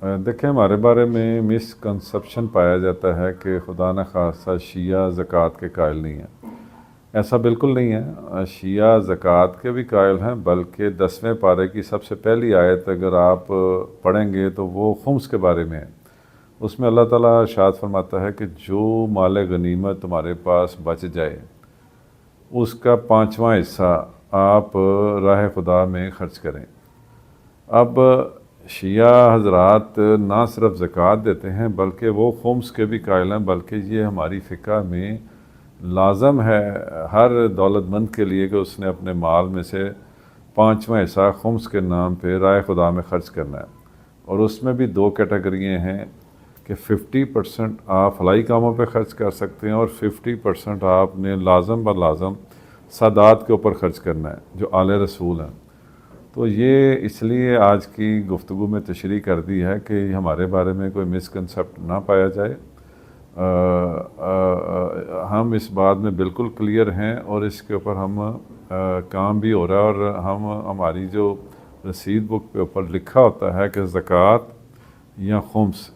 دیکھیں ہمارے بارے میں مسکنسپشن پایا جاتا ہے کہ خدا نخواستہ شیعہ زکوٰۃ کے قائل نہیں ہیں۔ ایسا بالکل نہیں ہے، شیعہ زکوٰۃ کے بھی قائل ہیں، بلکہ 10ویں پارے کی سب سے پہلی آیت اگر آپ پڑھیں گے تو وہ خمس کے بارے میں ہے۔ اس میں اللہ تعالیٰ ارشاد فرماتا ہے کہ جو مال غنیمت تمہارے پاس بچ جائے اس کا 5واں حصہ آپ راہ خدا میں خرچ کریں۔ اب شیعہ حضرات نہ صرف زکوٰۃ دیتے ہیں بلکہ وہ خمس کے بھی قائل ہیں، بلکہ یہ ہماری فقہ میں لازم ہے ہر دولت مند کے لیے کہ اس نے اپنے مال میں سے 5واں حصہ خمس کے نام پہ راہ خدا میں خرچ کرنا ہے۔ اور اس میں بھی 2 کیٹیگریاں ہیں کہ 50% آپ فلاحی کاموں پہ خرچ کر سکتے ہیں اور 50% آپ نے لازم بلازم سادات کے اوپر خرچ کرنا ہے جو آل رسول ہیں۔ تو یہ اس لیے آج کی گفتگو میں تشریح کر دی ہے کہ ہمارے بارے میں کوئی مسکنسیپٹ نہ پایا جائے۔ ہم اس بات میں بالکل کلیئر ہیں اور اس کے اوپر ہم کام بھی ہو رہا ہے، اور ہماری جو رسید بک کے اوپر لکھا ہوتا ہے کہ زکوٰۃ یا خمس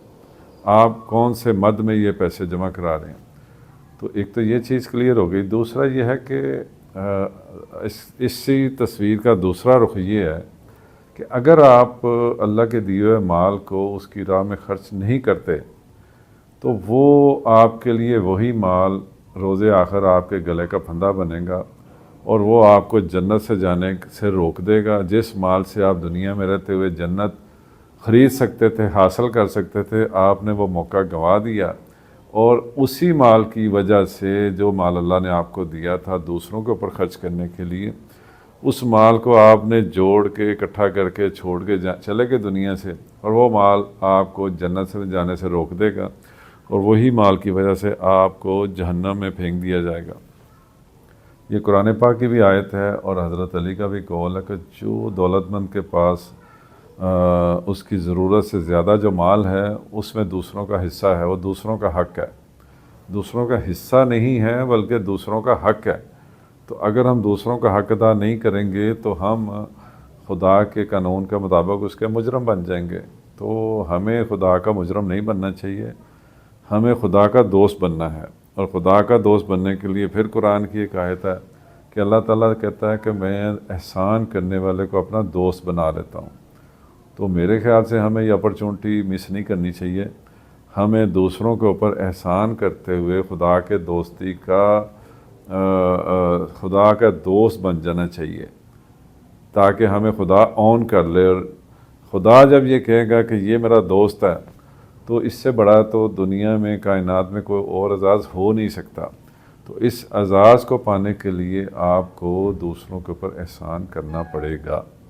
آپ کون سے مد میں یہ پیسے جمع کرا رہے ہیں۔ تو ایک تو یہ چیز کلیئر ہو گئی۔ دوسرا یہ ہے کہ اسی تصویر کا دوسرا رخ یہ ہے کہ اگر آپ اللہ کے دیے ہوئے مال کو اس کی راہ میں خرچ نہیں کرتے تو وہ آپ کے لیے وہی مال روز آخر آپ کے گلے کا پھندا بنے گا، اور وہ آپ کو جنت سے جانے سے روک دے گا۔ جس مال سے آپ دنیا میں رہتے ہوئے جنت خرید سکتے تھے، حاصل کر سکتے تھے، آپ نے وہ موقع گنوا دیا، اور اسی مال کی وجہ سے جو مال اللہ نے آپ کو دیا تھا دوسروں کے اوپر خرچ کرنے کے لیے، اس مال کو آپ نے جوڑ کے اکٹھا کر کے چھوڑ کے چلے گئے دنیا سے، اور وہ مال آپ کو جنت سے جانے سے روک دے گا، اور وہی مال کی وجہ سے آپ کو جہنم میں پھینک دیا جائے گا۔ یہ قرآن پاک کی بھی آیت ہے اور حضرت علی کا بھی قول ہے کہ جو دولت مند کے پاس اس کی ضرورت سے زیادہ جو مال ہے اس میں دوسروں کا حصہ ہے، وہ دوسروں کا حق ہے، دوسروں کا حصہ نہیں ہے بلکہ دوسروں کا حق ہے۔ تو اگر ہم دوسروں کا حق ادا نہیں کریں گے تو ہم خدا کے قانون کے مطابق اس کے مجرم بن جائیں گے۔ تو ہمیں خدا کا مجرم نہیں بننا چاہیے، ہمیں خدا کا دوست بننا ہے۔ اور خدا کا دوست بننے کے لیے پھر قرآن کی ایک آیت ہے کہ اللہ تعالیٰ کہتا ہے کہ میں احسان کرنے والے کو اپنا دوست بنا لیتا ہوں۔ تو میرے خیال سے ہمیں یہ اپرچونٹی مس نہیں کرنی چاہیے، ہمیں دوسروں کے اوپر احسان کرتے ہوئے خدا کے دوستی کا خدا کا دوست بن جانا چاہیے، تاکہ ہمیں خدا اون کر لے۔ اور خدا جب یہ کہے گا کہ یہ میرا دوست ہے تو اس سے بڑا تو دنیا میں کائنات میں کوئی اور اعزاز ہو نہیں سکتا۔ تو اس اعزاز کو پانے کے لیے آپ کو دوسروں کے اوپر احسان کرنا پڑے گا۔